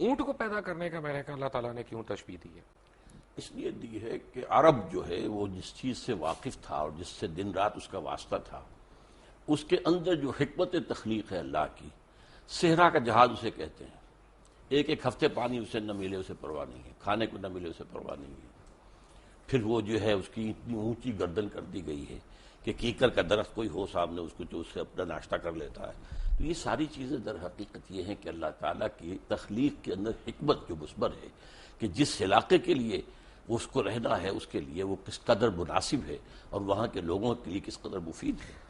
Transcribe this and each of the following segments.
اونٹ کو پیدا کرنے کا میں نے کہا اللہ تعالیٰ نے کیوں تشبیہ دی ہے؟ اس لیے دی ہے کہ عرب جو ہے وہ جس چیز سے واقف تھا اور جس سے دن رات اس کا واسطہ تھا، اس کے اندر جو حکمت تخلیق ہے اللہ کی، صحرا کا جہاز اسے کہتے ہیں، ایک ایک ہفتے پانی اسے نہ ملے اسے پرواہ نہیں ہے، کھانے کو نہ ملے اسے پرواہ نہیں ہے۔ پھر وہ جو ہے اس کی اتنی اونچی گردن کر دی گئی ہے کہ کیکر کا درخت کوئی ہو سامنے اس کو جو اس سے اپنا ناشتہ کر لیتا ہے۔ تو یہ ساری چیزیں در حقیقت یہ ہیں کہ اللہ تعالیٰ کی تخلیق کے اندر حکمت جو مثبر ہے کہ جس علاقے کے لیے وہ اس کو رہنا ہے اس کے لیے وہ کس قدر مناسب ہے اور وہاں کے لوگوں کے لیے کس قدر مفید ہے۔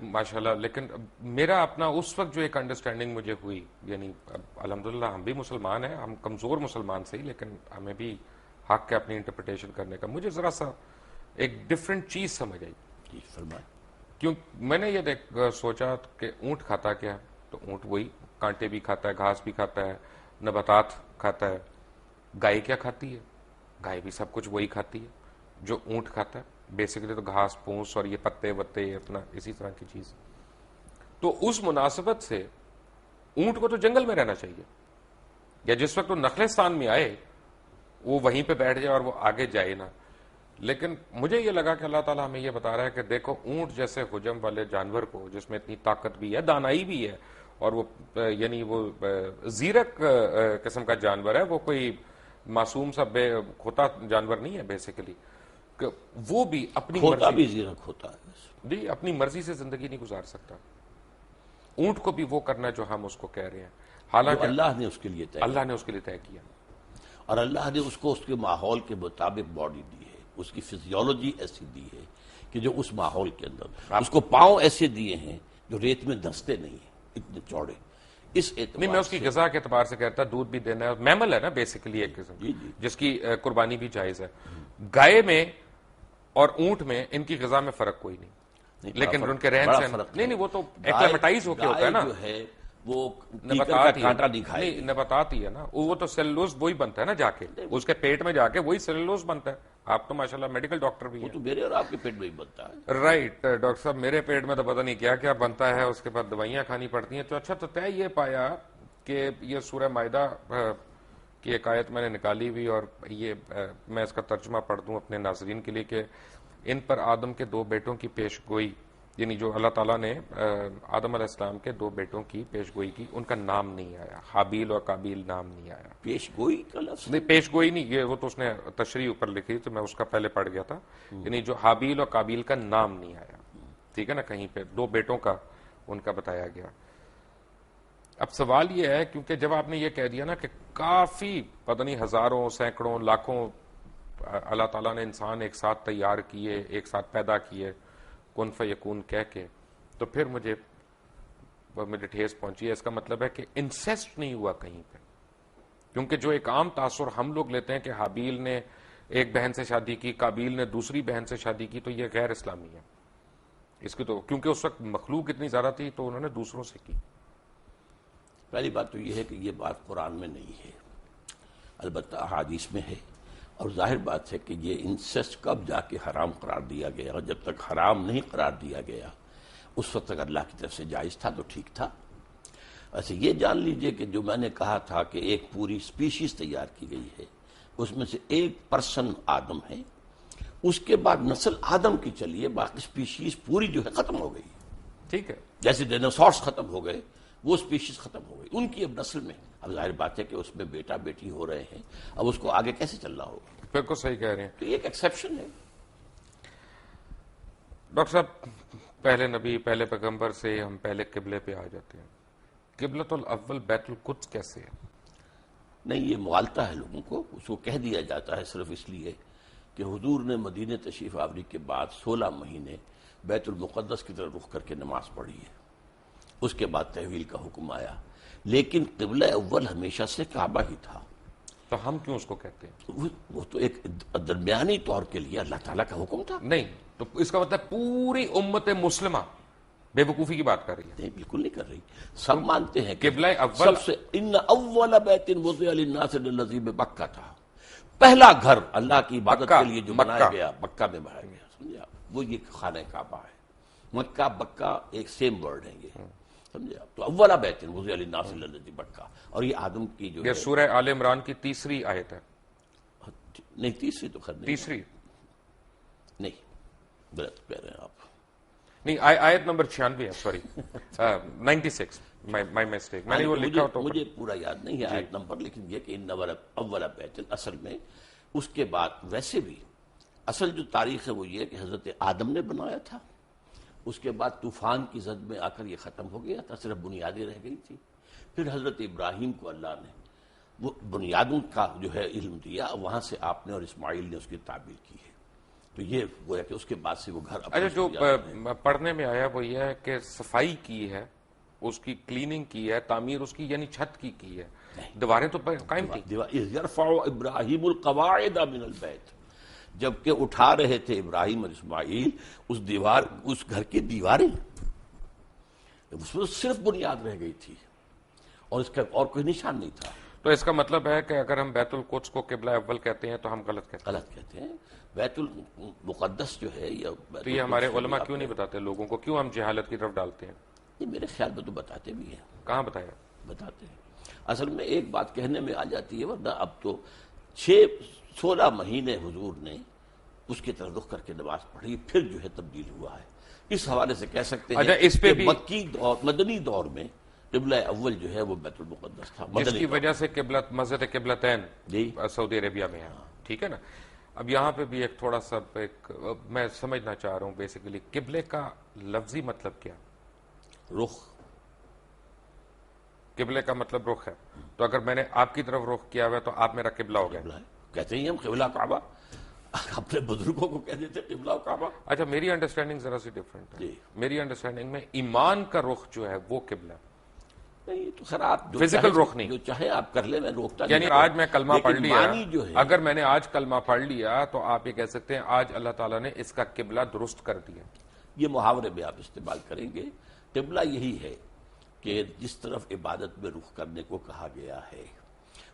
ماشاءاللہ، لیکن میرا اپنا اس وقت جو ایک انڈرسٹینڈنگ مجھے ہوئی، یعنی الحمدللہ ہم بھی مسلمان ہیں، ہم کمزور مسلمان سے ہی، لیکن ہمیں بھی حق ہے اپنی انٹرپریٹیشن کرنے کا، مجھے ذرا سا ایک ڈفرینٹ چیز سمجھ آئی۔ جی فرمائیں۔ کیوں میں نے یہ سوچا کہ اونٹ کھاتا کیا ہے؟ تو اونٹ وہی کانٹے بھی کھاتا ہے، گھاس بھی کھاتا ہے، نباتات کھاتا ہے۔ گائے کیا کھاتی ہے؟ گائے بھی سب کچھ وہی کھاتی ہے جو اونٹ کھاتا ہے، بیسیکلی تو گھاس پھوس اور یہ پتے وتے اپنا اسی طرح کی چیز۔ تو اس مناسبت سے اونٹ کو تو جنگل میں رہنا چاہیے، یا جس وقت وہ نخلستان میں آئے وہ وہیں پہ بیٹھ جائے اور وہ آگے جائے نہ۔ لیکن مجھے یہ لگا کہ اللہ تعالیٰ ہمیں یہ بتا رہا ہے کہ دیکھو اونٹ جیسے حجم والے جانور کو، جس میں اتنی طاقت بھی ہے، دانائی بھی ہے، اور وہ یعنی وہ زیرک قسم کا جانور ہے، وہ کوئی معصوم سا بے کھوتا جانور نہیں ہے بیسیکلی، کہ وہ بھی اپنی کھوتا بھی زیرک ہوتا ہے جی اپنی مرضی سے زندگی نہیں گزار سکتا۔ اونٹ کو بھی وہ کرنا جو ہم اس کو کہہ رہے ہیں، حالانکہ اللہ نے اس کے لیے طے اللہ نے اس کے لیے طے کیا، اور اللہ نے اس کو اس کے ماحول کے مطابق باڈی دی ہے، اس کی فزیولوجی ایسی دی ہے کہ جو اس ماحول کے اندر، اس کو پاؤں ایسے دیے ہیں جو ریت میں دھنستے نہیں ہیں، اتنے چوڑے۔ اس اعتبار نہیں، میں اس کی غذا کے اعتبار سے کہتا دودھ بھی دینا ہے، میمل ہے نا بیسیکلی ایک قسم، جی جی جس کی قربانی بھی جائز ہے۔ گائے میں اور اونٹ میں ان کی غذا میں فرق کوئی نہیں، لیکن ان کے رہن سہن نہیں، وہ تو ایکلیمیٹائز ہو کے ہوتا ہے نا، جو ہے وہ نباتات کانٹا نہیں کھائے نہیں، نباتات ہی ہے نا، وہ تو سیلولوز وہی بنتا ہے نا، جا کے اس کے پیٹ میں جا کے وہی سیلولوز بنتا ہے۔ آپ تو ماشاءاللہ میڈیکل ڈاکٹر بھی وہ ہیں۔ تو میرے اور آپ کے پیٹ میں ہی بنتا ہے۔ رائٹ ڈاکٹر صاحب، میرے پیٹ میں تو پتہ نہیں کیا کیا بنتا ہے، اس کے بعد دوائیاں کھانی پڑتی ہیں۔ تو اچھا، تو طے یہ پایا کہ یہ سورہ مائدہ کی ایک آیت میں نے نکالی ہوئی، اور یہ میں اس کا ترجمہ پڑھ دوں اپنے ناظرین کے لیے کہ ان پر آدم کے دو بیٹوں کی پیش گوئی، یعنی جو اللہ تعالیٰ نے آدم علیہ السلام کے دو بیٹوں کی پیش گوئی کی، ان کا نام نہیں آیا، حابیل اور قابیل نام نہیں آیا۔ پیش گوئی کا لفظ نہیں، پیش گوئی نہیں، یہ وہ تو اس نے تشریح اوپر لکھی تو میں اس کا پہلے پڑھ گیا تھا، یعنی جو حابیل اور قابیل کا نام نہیں آیا، ٹھیک ہے نا، کہیں پہ دو بیٹوں کا ان کا بتایا گیا۔ اب سوال یہ ہے، کیونکہ جب آپ نے یہ کہہ دیا نا کہ کافی پتہ نہیں ہزاروں سینکڑوں لاکھوں اللہ تعالیٰ نے انسان ایک ساتھ تیار کیے، ایک ساتھ پیدا کیے کن فیکون کہہ کے، تو پھر مجھے ٹھیس پہنچی ہے۔ اس کا مطلب ہے کہ انسیسٹ نہیں ہوا کہیں پہ، کیونکہ جو ایک عام تاثر ہم لوگ لیتے ہیں کہ حابیل نے ایک بہن سے شادی کی، قابیل نے دوسری بہن سے شادی کی، تو یہ غیر اسلامی ہے اس کی، تو کیونکہ اس وقت مخلوق اتنی زیادہ تھی تو انہوں نے دوسروں سے کی۔ پہلی بات تو یہ ہے کہ یہ بات قرآن میں نہیں ہے، البتہ احادیث میں ہے، اور ظاہر بات ہے کہ یہ انسیسٹ کب جا کے حرام قرار دیا گیا، اور جب تک حرام نہیں قرار دیا گیا اس وقت تک اللہ کی طرف سے جائز تھا تو ٹھیک تھا۔ ایسے یہ جان لیجئے کہ جو میں نے کہا تھا کہ ایک پوری سپیشیز تیار کی گئی ہے، اس میں سے ایک پرسن آدم ہے، اس کے بعد نسل آدم کی چلیے، باقی سپیشیز پوری جو ہے ختم ہو گئی، ٹھیک ہے، جیسے ڈائناسورس ختم ہو گئے وہ سپیشیز ختم ہو گئی، ان کی اب نسل میں اب ظاہر بات ہے کہ اس میں بیٹا بیٹی ہو رہے ہیں، اب اس کو آگے کیسے چلنا ہوگا، بالکل صحیح کہہ رہے ہیں تو یہ ایک ایکسیپشن ہے۔ ڈاکٹر صاحب۔ پہلے نبی، پہلے پیغمبر سے ہم پہلے قبلے پہ آ جاتے ہیں، قبلۃ الاول بیت القدس کیسے ہے؟ نہیں، یہ مغالطہ ہے لوگوں کو، اس کو کہہ دیا جاتا ہے صرف اس لیے کہ حضور نے مدینہ تشریف آوری کے بعد 16 مہینے بیت المقدس کی طرف رخ کر کے نماز پڑھی ہے، اس کے بعد تحویل کا حکم آیا، لیکن قبلہ اول ہمیشہ سے کعبہ ہی تھا۔ تو ہم کیوں اس کو کہتے ہیں؟ وہ تو ایک درمیانی طور کے لیے اللہ تعالیٰ کا حکم تھا۔ نہیں، تو اس کا مطلب پوری امت مسلمہ بے وقوفی کی بات کر رہی ہے؟ نہیں، بالکل نہیں کر رہی، سب مانتے ہیں کہ قبلہ اول سب سے ان اول بیت وضع للناس للذی ببکہ تھا، پہلا گھر اللہ کی عبادت کے لیے جو بنایا گیا مکہ میں بنایا گیا، سمجھا، وہ یہ خانہ کعبہ ہے۔ مکہ بکہ ایک سیم ورڈ ہے یہ، سمجھے آپ؟ تو اولا بیت وضع للناس الذی بکہ، اور یہ آدم کی جو یہ ہے سورہ آل عمران کی تیسری آیت ہے. نہیں تیسری تو خیر نہیں، تیسری نہیں غلط کہہ رہے ہیں آپ. نہیں، آیت نمبر 96 ہے، سوری 96، مائی مسٹیک، میں نے وہ لکھا ہو تو مجھے پورا یاد نہیں ہے آیت نمبر، لیکن یہ کہ ان اولا بیت اصل میں اس کے بعد ویسے بھی اصل جو تاریخ ہے وہ یہ کہ حضرت آدم نے بنایا تھا، اس کے بعد طوفان کی زد میں آ کر یہ ختم ہو گیا تھا، صرف بنیادیں رہ گئی تھی. پھر حضرت ابراہیم کو اللہ نے وہ بنیادوں کا جو ہے علم دیا، وہاں سے آپ نے اور اسماعیل نے اس کی تعبیر کی ہے. تو یہ گویا کہ اس کے بعد سے وہ گھر اچھا جو پڑھنے میں آیا وہ یہ ہے کہ صفائی کی ہے، اس کی کلیننگ کی ہے، تعمیر اس کی یعنی چھت کی ہے، دیواریں تو قائم تھی. یرفع ابراہیم القواعد من البیت، جبکہ اٹھا رہے تھے ابراہیم اور اسماعیل اس گھر کی دیواریں، اس میں صرف بنیاد رہ گئی تھی اور اس کا اور کوئی نشان نہیں تھا. تو اس کا مطلب ہے کہ اگر ہم بیت القدس کو قبلہ اول کہتے ہیں تو ہم غلط کہتے ہیں. غلط کہتے ہیں. بیت المقدس جو ہے یا تو یہ ہمارے علماء کیوں نہیں بتاتے لوگوں کو، کیوں ہم جہالت کی طرف ڈالتے ہیں؟ یہ میرے خیال میں تو بتاتے بھی ہیں. کہاں بتایا؟ بتاتے ہیں. اصل میں ایک بات کہنے میں آ جاتی ہے، ورنہ اب تو 16 مہینے حضور نے اس کی طرف رخ کر کے نماز پڑھی، پھر جو ہے تبدیل ہوا ہے. اس حوالے سے کہہ سکتے ہیں اس پہ کہ بھی مکی دور مدنی دور میں قبلہ اول جو ہے وہ بیت المقدس تھا، جس کی وجہ سے مسجد قبلتین جی سعودی عربیہ میں ہے. ٹھیک ہے نا. اب یہاں پہ بھی ایک تھوڑا سا میں سمجھنا چاہ رہا ہوں بیسیکلی قبلے کا لفظی مطلب کیا؟ رخ. قبلے کا مطلب رخ ہے، تو اگر میں نے آپ کی طرف رخ کیا ہوا ہے تو آپ میرا قبلہ ہو گیا. کہتے ہیں ہم قبلہ کعبہ، اپنے بزرگوں کو کہہ دیتے قبلہ کعبہ. اچھا میری انڈرسٹینڈنگ ذرا سی ڈفرینٹ ہے. جی. میری انڈرسٹینڈنگ میں ایمان کا رخ جو ہے وہ قبلہ ہے. نہیں تو خیر آپ فزیکل رخ نہیں، جو چاہے آپ کر لیں، میں روکتا یعنی آج میں کلمہ پڑھ لیا، جو ہے اگر میں نے آج کلمہ پڑھ لیا تو آپ یہ کہہ سکتے ہیں آج اللہ تعالیٰ نے اس کا قبلہ درست کر دیا. یہ محاورے میں آپ استعمال کریں گے. قبلہ یہی ہے کہ جس طرف عبادت میں رخ کرنے کو کہا گیا ہے.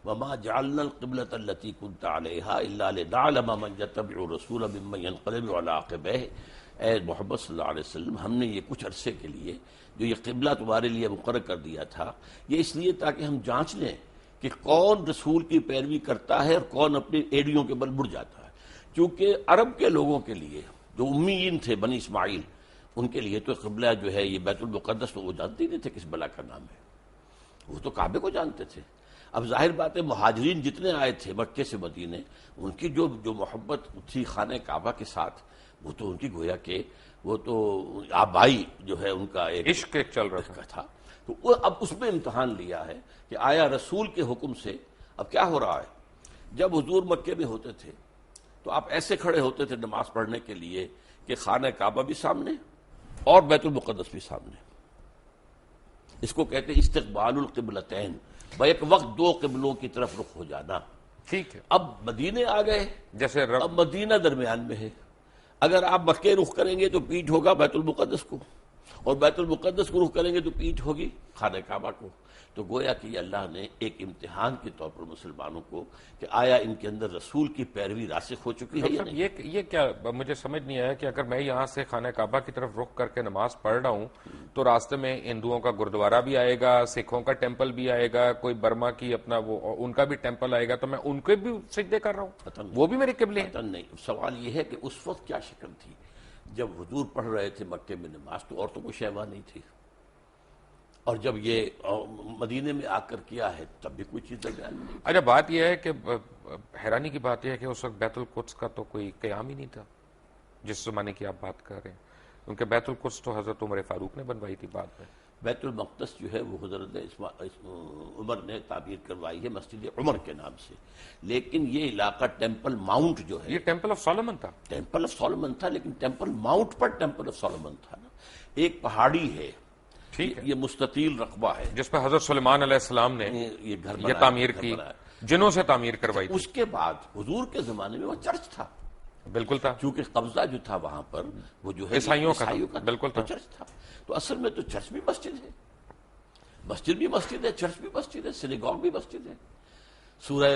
وما جعلنا القبلة التي كنت عليها الا لنعلم من يتبع الرسول ممن ينقلب على عقبيه. اے محمد صلی اللہ علیہ وسلم، ہم نے یہ کچھ عرصے کے لیے جو یہ قبلہ تمہارے لیے مقرر کر دیا تھا، یہ اس لیے تاکہ ہم جانچ لیں کہ کون رسول کی پیروی کرتا ہے اور کون اپنی ایڑیوں کے بل مڑ جاتا ہے. کیونکہ عرب کے لوگوں کے لیے جو امیین تھے بنی اسماعیل، ان کے لیے تو قبلہ جو ہے یہ بیت المقدس، تو وہ جانتے نہیں تھے کس بلا کا نام ہے، وہ تو کعبے کو جانتے تھے. اب ظاہر بات ہے مہاجرین جتنے آئے تھے مکے سے مدینے، ان کی جو محبت تھی خانہ کعبہ کے ساتھ، وہ تو ان کی گویا کہ وہ تو آبائی جو ہے ان کا ایک عشق چل رہا تھا. تو وہ اب اس میں امتحان لیا ہے کہ آیا رسول کے حکم سے اب کیا ہو رہا ہے. جب حضور مکے میں ہوتے تھے تو آپ ایسے کھڑے ہوتے تھے نماز پڑھنے کے لیے کہ خانہ کعبہ بھی سامنے اور بیت المقدس بھی سامنے. اس کو کہتے ہیں استقبال القبلتین، ایک وقت دو قبلوں کی طرف رخ ہو جانا. ٹھیک ہے. اب مدینے آ گئے، جیسے اب مدینہ درمیان میں ہے. اگر آپ مکے رخ کریں گے تو پیٹھ ہوگا بیت المقدس کو، اور بیت المقدس کو رخ کریں گے تو پیٹھ ہوگی خانہ کعبہ کو. تو گویا کہ اللہ نے ایک امتحان کے طور پر مسلمانوں کو کہ آیا ان کے اندر رسول کی پیروی راسخ ہو چکی ہے یا نہیں. یہ کیا مجھے سمجھ نہیں آیا کہ اگر میں یہاں سے خانہ کعبہ کی طرف رخ کر کے نماز پڑھ رہا ہوں تو راستے میں ہندوؤں کا گردوارہ بھی آئے گا، سکھوں کا ٹیمپل بھی آئے گا، کوئی برما کی اپنا وہ ان کا بھی ٹیمپل آئے گا، تو میں ان کے بھی سجدے کر رہا ہوں، وہ بھی میرے قبلے ہیں. نہیں، سوال یہ ہے کہ اس وقت کیا شکل تھی جب حضور پڑھ رہے تھے مکے میں نماز، تو عورتوں کو شیوا نہیں تھی، اور جب یہ مدینے میں آ کر کیا ہے تب بھی کوئی چیز درمیان نہیں. اچھا بات یہ ہے کہ حیرانی کی بات یہ ہے کہ اس وقت بیت القدس کا تو کوئی قیام ہی نہیں تھا جس زمانے کی آپ بات کر رہے ہیں، کیونکہ بیت القدس تو حضرت عمر فاروق نے بنوائی تھی بعد میں. بیت المقدس جو ہے وہ حضرت عمر نے تعبیر کروائی ہے مسجد عمر کے نام سے، لیکن یہ علاقہ ٹیمپل ماؤنٹ جو ہے، یہ ٹیمپل آف سولومن تھا. ٹیمپل آف سولومن تھا، لیکن temple Mount per temple of Solomon تھا نا. ایک پہاڑی ہے، ٹھیک ہے، یہ مستطیل رقبہ ہے جس پہ حضرت سلیمان علیہ السلام نے یہ گھر یہ تعمیر کی، جنوں سے تعمیر کروائی تھی. اس کے بعد حضور کے زمانے میں وہ چرچ تھا، بالکل تھا، کیونکہ قبضہ جو تھا وہاں پر وہ جو ہے عیسائیوں کا بالکل تھا، چرچ تھا. تو اصل میں تو چرچ بھی مسجد ہے، مسجد بھی مسجد ہے، چرچ بھی مسجد ہے، سینیگوگ بھی مسجد ہے. سورہ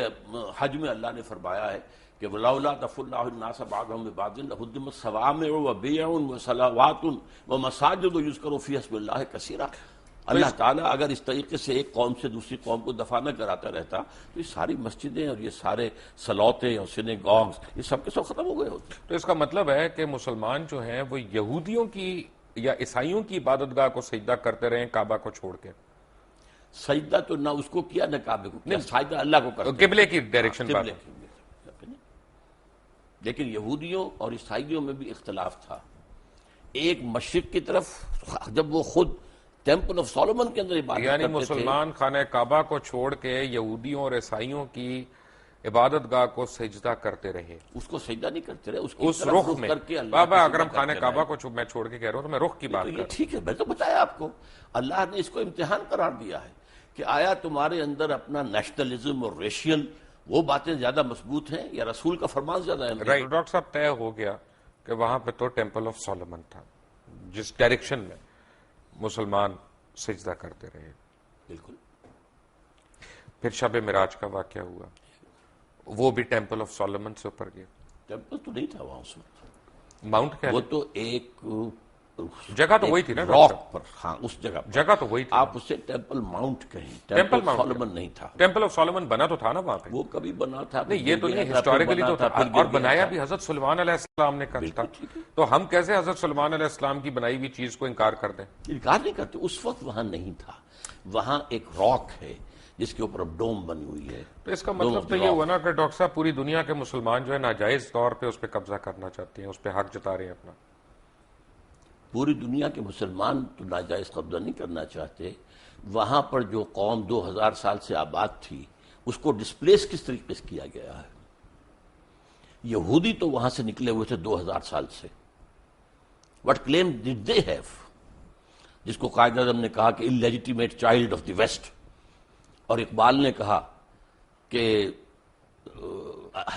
حج میں اللہ نے فرمایا ہے کہ وَلَوْلَا دَفْعُ اللَّهُ النَّاسَ بَعْضَهُم بِبَعْضٍ لَهُدِّمَتْ صَوَامِعُ وَبِيَعٌ وَصَلَوَاتٌ وَمَسَاجِدُ يُذْكَرُ فِيهَا اسْمُ اللَّهِ كَثِيرًا. اللہ تعالیٰ اگر اس طریقے سے ایک قوم سے دوسری قوم کو دفاع نہ کراتا رہتا تو یہ ساری مسجدیں اور یہ سارے سلوتے اور سینیگاگز یہ سب کے سب ختم ہو گئے ہوتے. تو اس کا مطلب ہے کہ مسلمان جو ہیں وہ یہودیوں کی یا عیسائیوں کی عبادت گاہ کو سجدہ کرتے رہے کعبہ کو چھوڑ کے. سجدہ تو نہ اس کو کیا نہ کعبے کو کیا, سجدہ اللہ کو کرتے. قبلے کی ڈائریکشن بات. لیکن یہودیوں اور عیسائیوں میں بھی اختلاف تھا. ایک مشرق کی طرف جب وہ خود ٹیمپل آف سولومن کے اندر عبادت یعنی کرتے مسلمان خانہ کعبہ کو چھوڑ کے یہودیوں اور عیسائیوں کی عبادت گاہ کو سجدہ کرتے رہے. اس کو سجدہ نہیں کرتے رہے, اس کی اس طرف رخ رخ میں. کر کے اللہ بابا کا اگر ہم سجدہ خانہ کرتے کعبہ رہے. کو میں چھوڑ کے کہہ رہا ہوں تو میں رخ کی بات تو کر یہ رہا ہوں. ٹھیک ہے, میں تو بتایا آپ کو, اللہ نے اس کو امتحان قرار دیا ہے کہ آیا تمہارے اندر اپنا نیشنلزم اور ریشیل وہ باتیں زیادہ مضبوط ہیں یا رسول کا فرمان زیادہ اہم ہے. رائٹ ڈاکٹر صاحب, طے ہو گیا کہ وہاں پہ تو ٹیمپل آف سولومن تھا جس ڈائریکشن میں مسلمان سجدہ کرتے رہے. بالکل. پھر شب معراج کا واقعہ ہوا, وہ بھی ٹیمپل آف سولومن سے اوپر گیا. ٹیمپل تو نہیں تھا وہاں اس وقت, ماؤنٹ کیا وہ تو ایک جگہ تو وہی تھی نا راک پر, ہاں اس جگہ پر. جگہ تو وہی تھی. آپ اسے ٹیمپل ماؤنٹ کہیں, ٹیمپل ٹیمپل ماؤنٹ سولومن نہیں تھا. ٹیمپل آف سولومن بنا تو تھا نا وہاں پہ. وہ کبھی بنا تھا, نہیں یہ تو نہیں, ہسٹوریکلی تو تھا, اور بنایا بھی حضرت سلیمان علیہ السلام نے کر تھا. تو ہم کیسے حضرت سلیمان علیہ السلام کی بنائی ہوئی چیز کو انکار کر دیں؟ انکار نہیں کرتے, اس وقت وہاں نہیں تھا. وہاں ایک راک ہے جس کے اوپر اب ڈوم بنی ہوئی ہے. تو اس کا مطلب تو یہ ہوا نا کہ ڈاکٹر صاحب پوری دنیا کے مسلمان جو ہے ناجائز طور پہ اس پہ قبضہ کرنا چاہتے ہیں, اس پہ حق جتا رہے ہیں اپنا. پوری دنیا کے مسلمان تو ناجائز قبضہ نہیں کرنا چاہتے. وہاں پر جو قوم 2000 سال سے آباد تھی اس کو ڈسپلیس کس طریقے سے کیا گیا ہے. یہودی تو وہاں سے نکلے ہوئے تھے 2000 سال سے. وٹ کلیم ڈڈ دے ہیو, جس کو قائد اعظم نے کہا کہ انلیجیٹیمیٹ چائلڈ آف دی ویسٹ, اور اقبال نے کہا کہ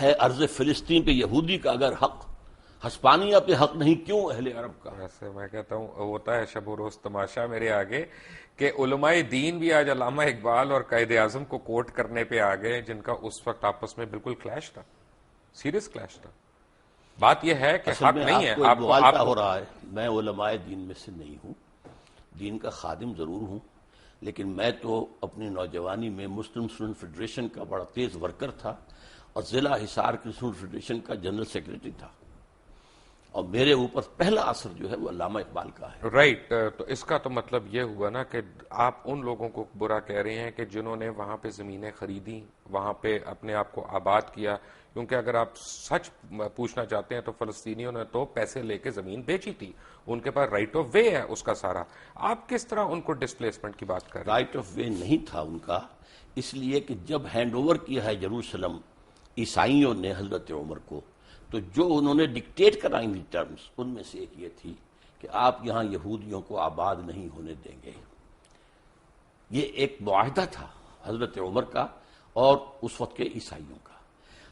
ہے ارض فلسطین پہ یہودی کا اگر حق, ہسپانیہ پہ حق نہیں کیوں اہل عرب کا. ایسے میں کہتا ہوں ہوتا ہے شب و روز تماشا میرے آگے کہ علماء دین بھی آج علامہ اقبال اور قائد اعظم کو کوٹ کرنے پہ آ گئے جن کا اس وقت آپس میں بالکل کلیش تھا, سیریس کلیش تھا. بات یہ ہے کہ حق نہیں ہے. آپ کو ہو رہا ہے, میں علماء دین میں سے نہیں ہوں, دین کا خادم ضرور ہوں, لیکن میں تو اپنی نوجوانی میں مسلم اسٹوڈنٹ فیڈریشن کا بڑا تیز ورکر تھا اور ضلع حصار کی اسٹوڈنٹ فیڈریشن کا جنرل سیکرٹری تھا, اور میرے اوپر پہلا اثر جو ہے وہ علامہ اقبال کا ہے. رائٹ. تو اس کا تو مطلب یہ ہوا نا کہ آپ ان لوگوں کو برا کہہ رہے ہیں کہ جنہوں نے وہاں پہ زمینیں خریدی, وہاں پہ اپنے آپ کو آباد کیا, کیونکہ اگر آپ سچ پوچھنا چاہتے ہیں تو فلسطینیوں نے تو پیسے لے کے زمین بیچی تھی, ان کے پاس رائٹ آف وے ہے اس کا سارا. آپ کس طرح ان کو ڈسپلیسمنٹ کی بات کر رہے ہیں؟ رائٹ آف وے نہیں تھا ان کا, اس لیے کہ جب ہینڈ اوور کیا ہے یروشلم عیسائیوں نے حضرت عمر کو, تو جو انہوں نے ڈکٹیٹ کرائیں گی ٹرمز, ان میں سے ایک یہ تھی کہ آپ یہاں یہودیوں کو آباد نہیں ہونے دیں گے. یہ ایک معاہدہ تھا حضرت عمر کا اور اس وقت کے عیسائیوں کا.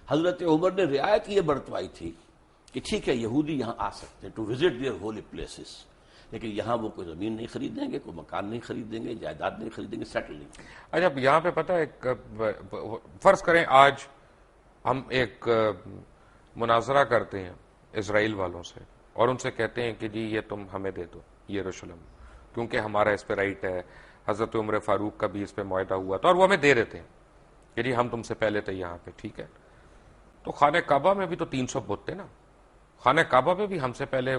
حضرت عمر نے رعایت یہ برتوائی تھی کہ ٹھیک ہے یہودی یہاں آ سکتے ہیں to visit their holy places, لیکن یہاں وہ کوئی زمین نہیں خریدیں گے, کوئی مکان نہیں خریدیں گے, جائیداد نہیں خریدیں گے, سیٹل نہیں کریں گے. اچھا یہاں پہ پتہ ہے, فرض کریں آج ہم ایک مناظرہ کرتے ہیں اسرائیل والوں سے اور ان سے کہتے ہیں کہ جی یہ تم ہمیں دے دو یروشلم, کیونکہ ہمارا اس پہ رائٹ ہے, حضرت عمر فاروق کا بھی اس پہ معاہدہ ہوا تھا اور وہ ہمیں دے دیتے ہیں کہ جی ہم تم سے پہلے تھے یہاں پہ, ٹھیک ہے. تو خانہ کعبہ میں بھی تو 300 بت تھے نا, خانہ کعبہ میں بھی ہم سے پہلے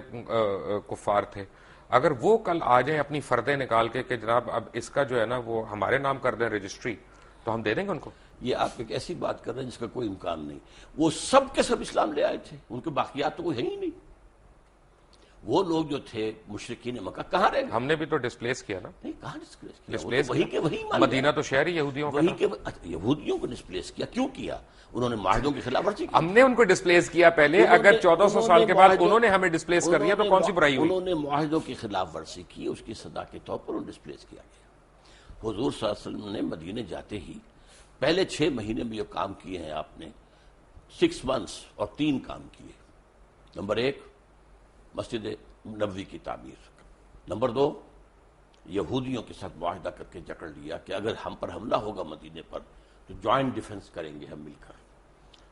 کفار تھے. اگر وہ کل آ جائیں اپنی فردیں نکال کے کہ جناب اب اس کا جو ہے نا وہ ہمارے نام کر دیں رجسٹری, تو ہم دے دیں گے ان کو. یہ آپ ایک ایسی بات کر رہے ہیں جس کا کوئی امکان نہیں. وہ سب کے سب اسلام لے آئے تھے, ان کے باقیات تو کوئی ہے ہی نہیں. وہ لوگ جو تھے مشرکین مکہ کہاں رہے؟ ہم نے بھی تو ڈسپلیس کیا نا. نہیں, کہاں ڈسپلیس کیا؟ ڈسپلیس وہی کے وہی مدینہ تو شہر ہی یہودیوں کا تھا. یہودیوں کو ڈسپلیس کیا, کیوں کیا؟ انہوں نے معاہدوں کی خلاف ورزی کی. ہم نے ان کو ڈسپلیس کیا پہلے, اگر 1400 سال کے بعد انہوں نے ہمیں ڈسپلیس کر دیا تو کون سی برائی ہوئی؟ انہوں نے معاہدوں کی خلاف ورزی کی, اس کی سزا کے طور پر انہیں ڈسپلیس کیا گیا. حضور صلی اللہ علیہ وسلم نے مدینے جاتے ہی پہلے 6 مہینے میں جو کام کیے ہیں آپ نے, 6 months اور 3 کام کیے. نمبر 1 مسجد نبوی کی تعمیر, نمبر 2 یہودیوں کے ساتھ معاہدہ کر کے جکڑ لیا کہ اگر ہم پر حملہ ہوگا مدینے پر تو جوائنٹ ڈیفنس کریں گے ہم مل کر,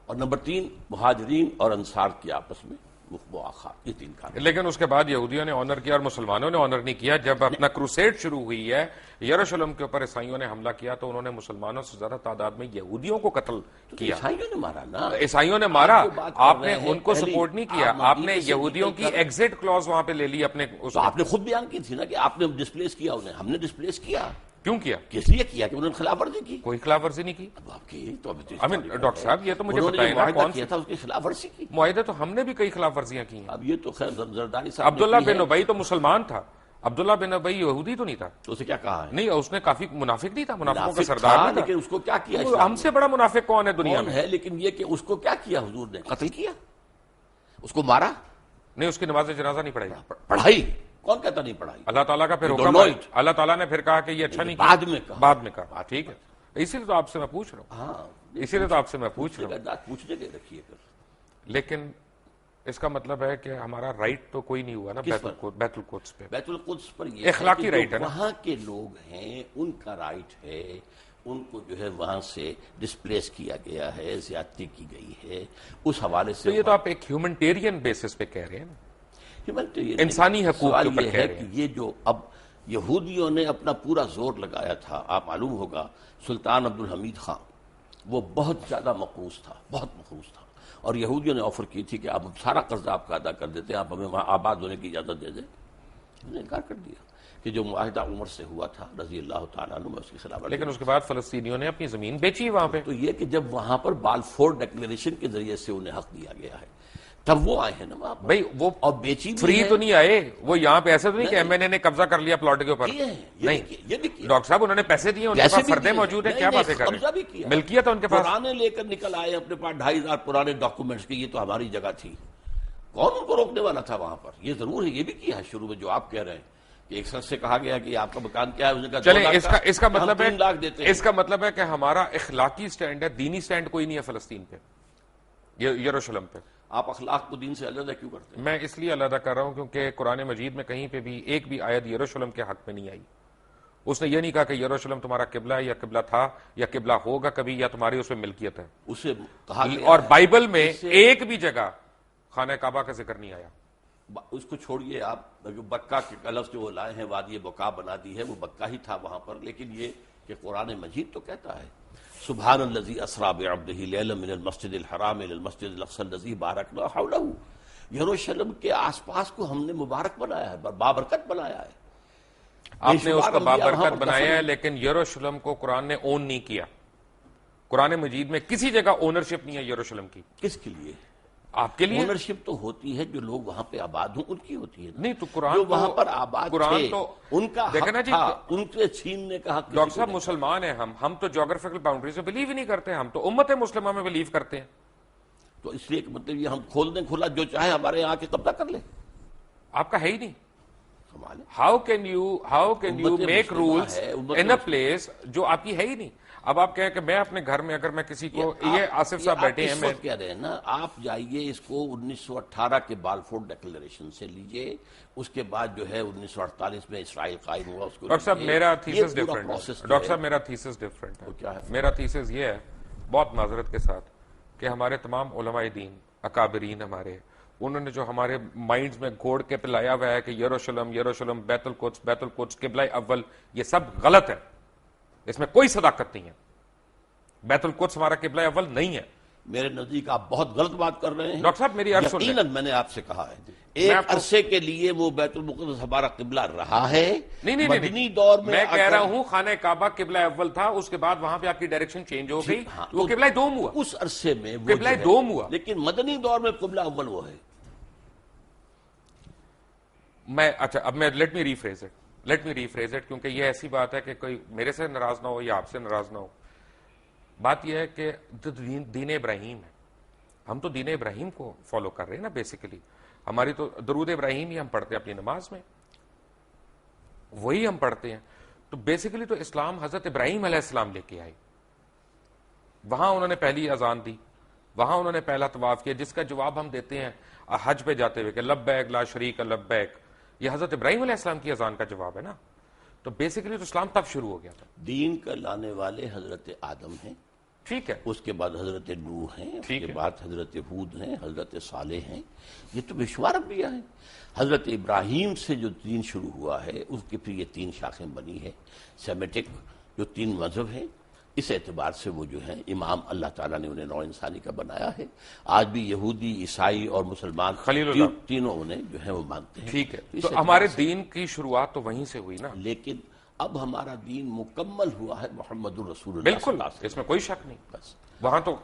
اور نمبر 3 مہاجرین اور انصار کی آپس میں یہ تین کام. لیکن اس کے بعد یہودیوں نے آنر کیا اور مسلمانوں نے آنر نہیں کیا. جب اپنا کروسیڈ شروع ہوئی ہے یروشلم کے اوپر عیسائیوں نے حملہ کیا تو انہوں نے مسلمانوں سے زیادہ تعداد میں یہودیوں کو قتل کیا. عیسائیوں نے مارا نا, عیسائیوں نے مارا, آپ جو بات کر آپ رہے نے ہیں ان کو پہلی- سپورٹ نہیں کیا, آپ آپ نے مدینے سے یہودیوں کی نکل کر- ایگزٹ کلوز وہاں پہ لے لی اپنے تو آپ نے خود بیان کی تھی نا کہ آپ نے ڈسپلیس کیا انہیں, ہم نے ڈسپلیس کیا. کیوں کیا؟ کس لیے کیا کہ انہوں نے خلاف ورزی کی. کوئی خلاف ورزی نہیں کی. اب آپ کی تو ڈاکٹر صاحب یہ تو مجھے انہوں نے بتائیں جو نا معاہدہ کون کیا تھا اس کی خلاف ورزی کی. معاہدے تو ہم نے بھی کئی خلاف ورزیاں کی ہیں. اب یہ تو خیر زرداری صاحب عبداللہ نے کی بن ہے. ابی تو مسلمان تھا, عبداللہ بن ابی یہودی تو نہیں تھا. تو اسے کیا کہا ہے؟ نہیں, اس نے کافی منافق نہیں تھا, منافقوں کا منافق سردار تھا, نہیں لیکن اس کو کیا کیا تھا. اسلام ہم سے بڑا منافق کون ہے دنیا کون میں؟ ہے, لیکن یہ کہ اس کو کیا کیا حضور نے؟ قتل کیا, اس کو مارا, نہیں, اس کی نماز جنازہ نہیں پڑھائی. پڑھائی. کون کہتا نہیں پڑھائی؟ اللہ تعالیٰ کا پھر You حکم don't know آیا. it. اللہ تعالیٰ نے پھر کہا کہ یہ اچھا نہیں کیا. بعد میں کہا. بعد میں کہا. ٹھیک ہے, اسی لیے تو آپ سے میں پوچھ رہا ہوں. ہاں, اسی لیے تو آپ سے میں پوچھ رہا ہوں. بات پوچھنے کے رکھیے کر. لیکن اس کا مطلب ہے کہ ہمارا رائٹ تو کوئی نہیں ہوا نا بیت القدس پہ. بیت القدس پر یہ اخلاقی کہ رائٹ جو ہے نا. وہاں کے لوگ ہیں ان کا رائٹ ہے, ان کو جو ہے وہاں سے ڈسپلیس کیا گیا ہے, زیادتی کی گئی ہے, اس حوالے سے تو یہ تو آپ ایک ہیومنٹیرین بیسس پہ کہہ رہے ہیں نا, Humanitarian انسانی حقوق کے سوال اوپر یہ کہہ ہے رہے کہ ہیں. یہ جو اب یہودیوں نے اپنا پورا زور لگایا تھا, آپ معلوم ہوگا سلطان عبدالحمید خان وہ بہت زیادہ مقروض تھا, بہت مقروض تھا, اور یہودیوں نے آفر کی تھی کہ آپ سارا قرض آپ کا ادا کر دیتے ہیں, آپ ہمیں وہاں آباد ہونے کی اجازت دے دیں. انہوں نے انکار کر دیا کہ جو معاہدہ عمر سے ہوا تھا رضی اللہ تعالیٰ عنہ, میں اس کے خلاف. لیکن اس کے بعد فلسطینیوں نے اپنی زمین بیچی وہاں پہ. تو یہ کہ جب وہاں پر بالفور ڈکلیریشن کے ذریعے سے انہیں حق دیا گیا ہے تب وہ آئے ہیں نا وہاں پر. بھائی وہ اور بیچی بھی فری ہے. تو نہیں آئے, وہ یہاں پہ ایسے تو نہیں کہ ایم این اے نے قبضہ کر لیا پلاٹ کے اوپر. کیے ہیں, نہیں, یہ بھی کیا. ڈاکٹر صاحب انہوں نے پیسے دیے, ان کے پیسے پاس بھی فردے دیے. موجود ہیں, نہیں، کیا نہیں، باتیں کر قبضہ رہے بھی ہیں, کیا. ملکیت ہے ان کے پاس. پرانے لے کر نکل آئے اپنے پاس 2500 پرانے ڈاکومنٹس کے, یہ تو ہماری جگہ تھی. کون ان کو روکنے والا تھا وہاں پر؟ یہ ضرور ہے, یہ بھی کیا ہے شروع میں جو آپ کہہ رہے ہیں کہ ایک شخص سے کہا گیا کہ آپ کا مکان کیا ہے, اس نے کہا 2 چلیں, لاکھ اس کا مطلب ہم 3 لاکھ دیتے ہے, ہیں. اس کا مطلب ہے کہ ہمارا اخلاقی سٹینڈ ہے, دینی سٹینڈ کوئی نہیں ہے فلسطین پہ, یروشلم پہ. آپ اخلاق کو دین سے علیحدہ کیوں کرتے ہیں؟ میں اس لیے علیحدہ کر رہا ہوں کیونکہ قرآن مجید میں کہیں پہ بھی ایک بھی آیت یروشلم کے حق میں نہیں آئی. اس نے یہ نہیں کہا کہ یروشلم تمہارا قبلہ ہے یا قبلہ تھا یا قبلہ ہوگا کبھی, یا تمہاری اس میں ملکیت ہے. اسے کہا گیا اور ہے- بائبل میں ایک بھی جگہ خانہ کعبہ کا ذکر نہیں آیا. اس کو چھوڑیے آپ, بکہ کے لفظ جو وہ لائے ہیں وادی بکا بنا دی ہے, وہ بکہ ہی تھا وہاں پر. لیکن یہ کہ قرآن مجید تو کہتا ہے سبحان الذی اسری بعبدہ لیلا من المسجد الحرام الى المسجد الاقصی الذی بارکنا حولہ. یروشلم کے آس پاس کو ہم نے مبارک بنایا ہے, بابرکت بنایا ہے. آپ نے اس کو بے شمار انبیاء وہاں بابرکت پر بنایا ہے, دفن لیکن یروشلم کو قرآن نے اون نہیں کیا. قرآن مجید میں کسی جگہ اونرشپ نہیں ہے یروشلم کی. کس کے لیے؟ آپ کے لیے اونرشپ تو ہوتی ہے جو لوگ وہاں پہ آباد ہوں ان کی ہوتی ہے. نہیں, تو قرآن جو تو وہاں پر آباد قرآن تھے تو ان کا دیکھیں نا حق جی, تھا, ان سے چھیننے کا حق. ڈاکٹر صاحب مسلمان ہیں ہم تو جغرافیکل باؤنڈری سے بلیو ہی نہیں کرتے, ہم تو امت مسلمہ میں بلیو کرتے ہیں. تو اس لیے کہ مطلب یہ ہم کھول دیں کھلا, جو چاہے ہمارے یہاں کے قبضہ کر لیں. آپ کا ہے ہی نہیں. کمال ہے. ہاؤ کین یو امت میک مسلمہ رولس ہے, امت ان اے پلیس جو آپ کی ہے ہی نہیں. اب آپ کہیں کہ میں اپنے گھر میں اگر میں کسی کو, یہ آصف صاحب بیٹھے ہیں, میں کہہ رہے ہیں نا, آپ جائیے اس کو 1918 کے بالفور ڈکلیریشن سے لیجئے, اس کے بعد جو ہے 1948 میں اسرائیل قائم ہوا, اس کو ڈاکٹر صاحب لیجئے. میرا یہ تھیسس پورا ڈفرنٹ process ہے. جو ڈاکٹر ہے صاحب میرا تھیسس ڈفرنٹ وہ کیا ہے؟ میرا تھیسس یہ ہے, بہت معذرت کے ساتھ, کہ ہمارے تمام علماء دین اکابرین ہمارے, انہوں نے جو ہمارے مائنڈز میں گھوڑ کے پلایا ہوا ہے کہ یروشلم بیت القدس قبلہ اول, یہ سب غلط ہے. اس میں کوئی صداقت نہیں ہے. بیت القدس ہمارا قبلہ اول نہیں ہے. میرے نزدیک آپ بہت غلط بات کر رہے ہیں. ڈاکٹر صاحب میری عرض سن لیں. یقیناً میں نے آپ سے کہا ہے ایک عرصے کے لیے وہ بیت المقدس ہمارا قبلہ رہا ہے. نہیں, مدنی دور میں کہہ رہا ہوں خانہ کعبہ قبلہ اول تھا, اس کے بعد وہاں پہ آپ کی ڈائریکشن چینج ہو گئی, وہ قبلہ دوم ہوا. اس عرصے میں وہ قبلہ دوم ہوا. لیکن مدنی دور میں قبلہ اول وہ ہے. اچھا, اب میں لیٹ می ریفریز اٹ کیونکہ یہ ایسی بات ہے کہ کوئی میرے سے ناراض نہ ہو یا آپ سے ناراض نہ ہو. بات یہ ہے کہ دین ابراہیم ہے, ہم تو دین ابراہیم کو فالو کر رہے ہیں نا. بیسیکلی ہماری تو درود ابراہیم ہی ہم پڑھتے ہیں اپنی نماز میں, وہی ہم پڑھتے ہیں. تو بیسیکلی تو اسلام حضرت ابراہیم علیہ السلام لے کے آئے. وہاں انہوں نے پہلی اذان دی, وہاں انہوں نے پہلا طواف کیا, جس کا جواب ہم دیتے ہیں حج پہ جاتے ہوئے کہ لبیک لا شریک لبیک. یہ حضرت ابراہیم علیہ السلام کی اذان کا جواب ہے نا. تو بیسیکلی تو اسلام تب شروع ہو گیا تھا. دین کا لانے والے حضرت آدم ہیں. ٹھیک ہے، اس کے بعد حضرت نوح ہیں، اس ٹھیک کے ہے، بعد حضرت ہود ہیں، حضرت صالح ہیں، یہ تو بے شمار انبیاء ہیں۔ حضرت ابراہیم سے جو دین شروع ہوا ہے اس کی پھر یہ 3 شاخیں بنی ہیں، سیمیٹک جو 3 مذہب ہیں، اس اعتبار سے وہ جو ہیں امام اللہ تعالیٰ نے انہیں نوع انسانی کا بنایا ہے۔ آج بھی یہودی، عیسائی اور مسلمان خلیل اللہ، تینوں انہیں جو ہے وہ مانتے ہیں۔ ٹھیک ہے، اس تو اعتبار ہمارے سے دین کی شروعات تو وہیں سے ہوئی نا، لیکن اب ہمارا دین مکمل ہوا ہے محمد الرسول اللہ صلی بالکل، اللہ علیہ وسلم۔ اس میں کوئی شک نہیں، بس وہاں تو